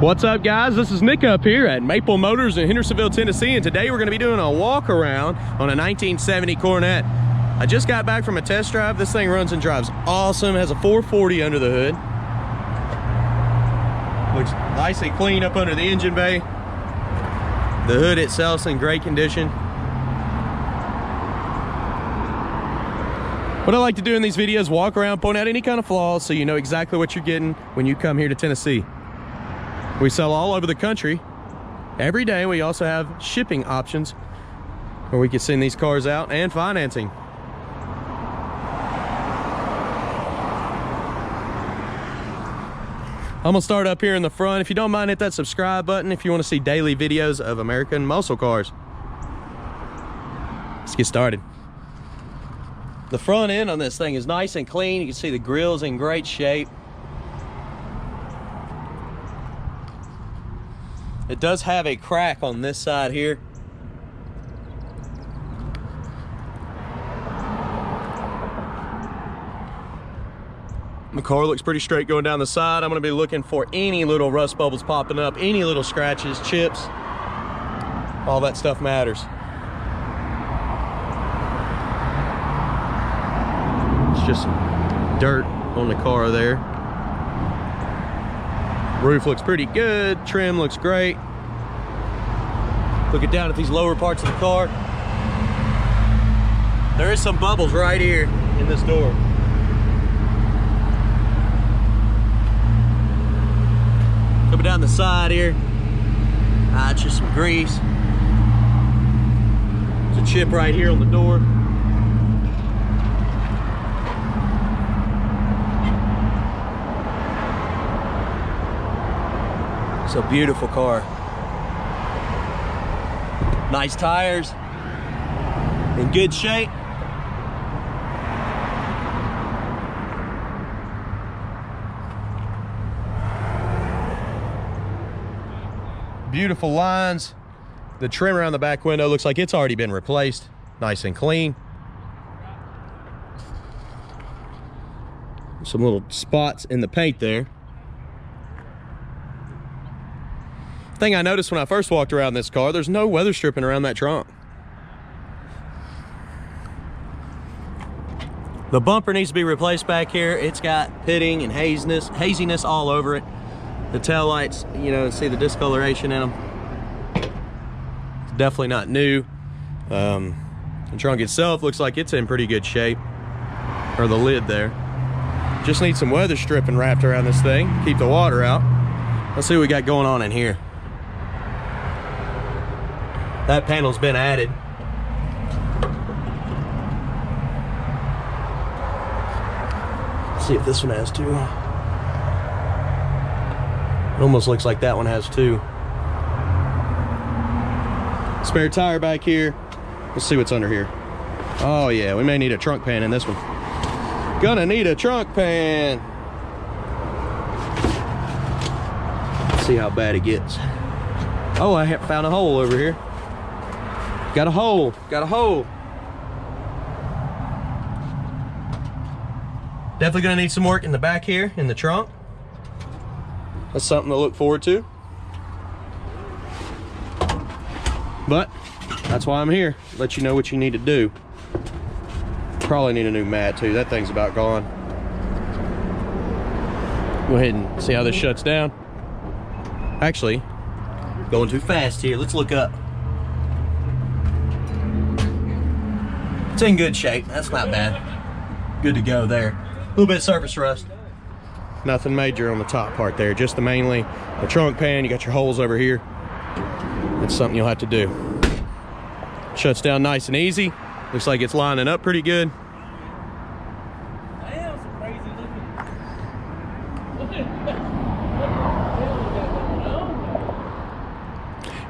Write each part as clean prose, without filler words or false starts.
What's up, guys? This is Nick up here at Maple Motors in Hendersonville, Tennessee, and today we're going to be doing a walk around on a 1970 Coronet. I just got back from a test drive. This thing runs and drives awesome. It has a 440 under the hood. Looks nice and clean up under the engine bay. The hood itself's in great condition. What I like to do in these videos, walk around, point out any kind of flaws so you know exactly what you're getting when you come here to Tennessee. We sell all over the country every day. We also have shipping options where we can send these cars out, and financing. I'm gonna start up here in the front. If you don't mind, hit that subscribe button if you want to see daily videos of American muscle cars. Let's get started. The front end on this thing is nice and clean. You can see the grill's in great shape. It does have a crack on this side here. The car looks pretty straight going down the side. I'm going to be looking for any little rust bubbles popping up, any little scratches, chips. All that stuff matters. It's just some dirt on the car there. Roof looks pretty good. Trim looks great. Looking down at these lower parts of the car, there is some bubbles right here in this door. Coming down the side here, it's just some grease. There's a chip right here on the door. It's a beautiful car. Nice tires, in good shape. Beautiful lines. The trim around the back window looks like it's already been replaced. Nice and clean. Some little spots in the paint there. Thing I noticed when I first walked around this car, there's no weather stripping around that trunk. The bumper needs to be replaced back here. It's got pitting and haziness all over it. The taillights, you know, see the discoloration in them. It's definitely not new. The trunk itself looks like it's in pretty good shape, or the lid there. Just needs some weather stripping wrapped around this thing, keep the water out. Let's see what we got going on in here. That panel's been added. Let's see if this one has two. It almost looks like that one has two. Spare tire back here. Let's see what's under here. Oh yeah, we may need a trunk pan in this one. Gonna need a trunk pan. Let's see how bad it gets. Oh, I found a hole over here. Got a hole, got a hole. Definitely gonna need some work in the back here, in the trunk. That's something to look forward to. But that's why I'm here, let you know what you need to do. Probably need a new mat too, that thing's about gone. Go ahead and see how this shuts down. Actually, going too fast here, let's look up. It's in good shape, that's not bad. Good to go there. A little bit of surface rust. Nothing major on the top part there, just mainly the trunk pan. You got your holes over here. It's something you'll have to do. Shuts down nice and easy. Looks like it's lining up pretty good. Damn, some crazy looking.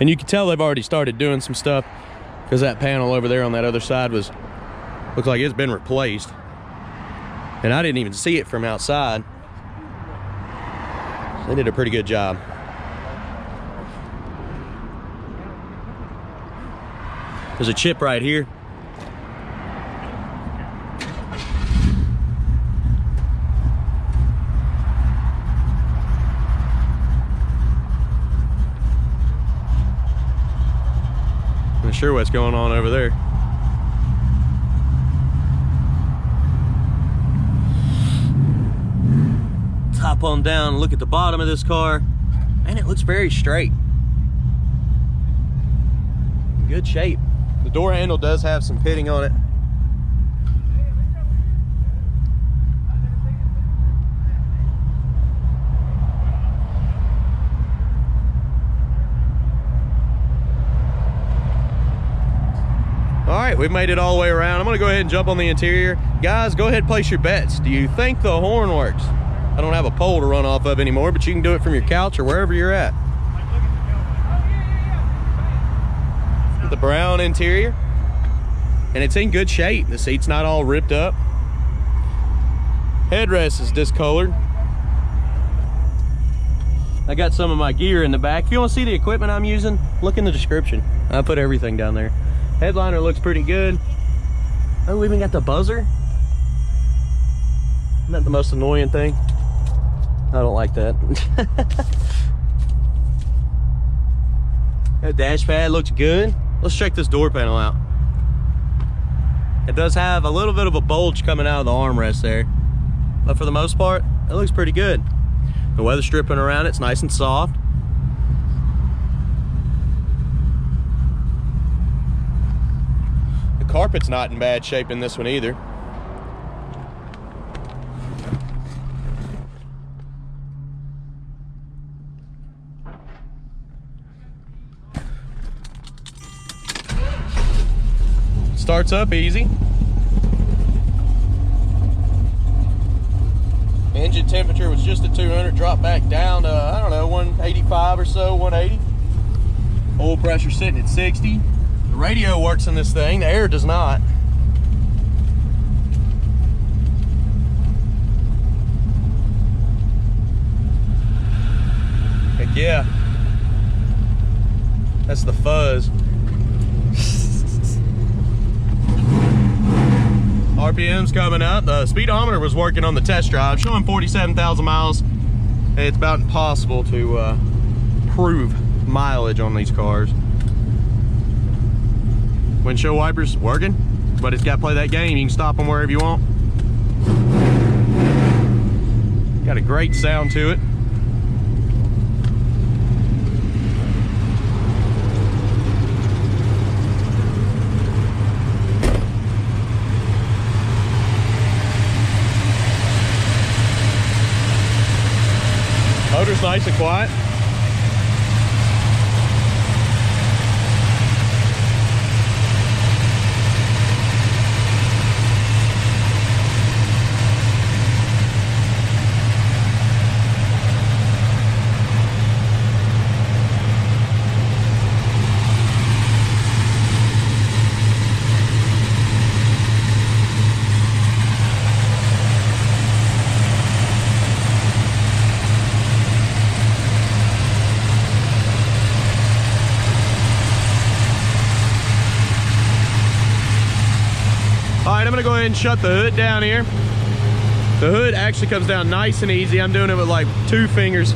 And you can tell they've already started doing some stuff because that panel over there on that other side looks like it's been replaced. And I didn't even see it from outside. They did a pretty good job. There's a chip right here. sure what's going on over there. Let's hop on down and look at the bottom of this car. Man, it looks very straight. Good shape. The door handle does have some pitting on it. All right, we've made it all the way around. I'm gonna go ahead and jump on the interior. Guys, go ahead and place your bets. Do you think the horn works? I don't have a pole to run off of anymore, but you can do it from your couch or wherever you're at. The brown interior, and it's in good shape. The seat's not all ripped up. Headrest is discolored. I got some of my gear in the back. If you want to see the equipment I'm using, look in the description. I put everything down there. Headliner looks pretty good. Oh, we even got the buzzer. Isn't that the most annoying thing? I don't like that. That dash pad looks good. Let's check this door panel out. It does have a little bit of a bulge coming out of the armrest there, but for the most part, it looks pretty good. The weather stripping around it's nice and soft. The carpet's not in bad shape in this one either. Starts up easy. Engine temperature was just at 200, dropped back down to, I don't know, 185 or so, 180. Oil pressure sitting at 60. The radio works in this thing, the air does not. Heck yeah. That's the fuzz. RPM's coming up. The speedometer was working on the test drive, showing 47,000 miles. It's about impossible to prove mileage on these cars. Windshield wipers working, but it's got to play that game. You can stop them wherever you want. Got a great sound to it. Motor's nice and quiet. I'm gonna go ahead and shut the hood down here. The hood actually comes down nice and easy. I'm doing it with like 2 fingers.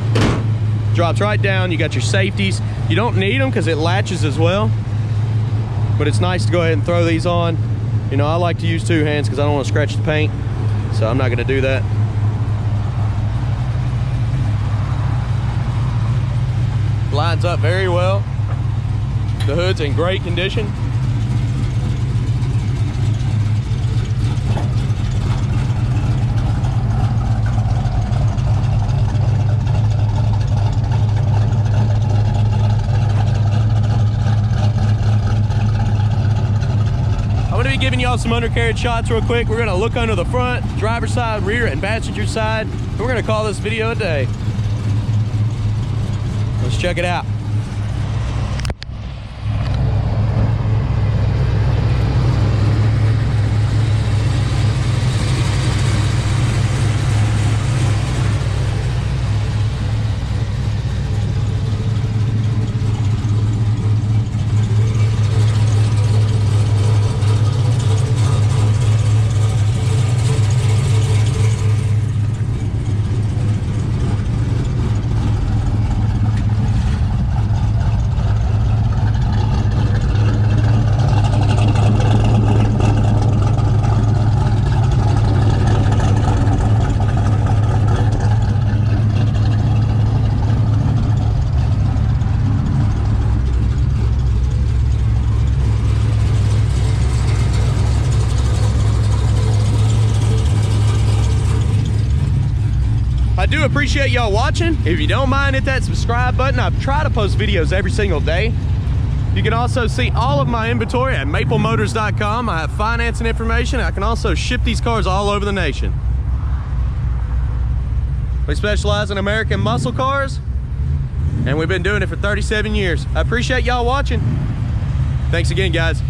Drops right down. You got your safeties. You don't need them because it latches as well, but it's nice to go ahead and throw these on. You know, I like to use 2 hands because I don't want to scratch the paint, so I'm not gonna do that. Lines up very well. The hood's in great condition. Giving y'all some undercarriage shots real quick. We're gonna look under the front, driver's side, rear, and passenger side. And we're gonna call this video a day. Let's check it out. appreciate y'all watching. If you don't mind, hit that subscribe button. I try to post videos every single day. You can also see all of my inventory at maplemotors.com. I have financing information. I can also ship these cars all over the nation. We specialize in American muscle cars, and we've been doing it for 37 years. I appreciate y'all watching. Thanks again, guys.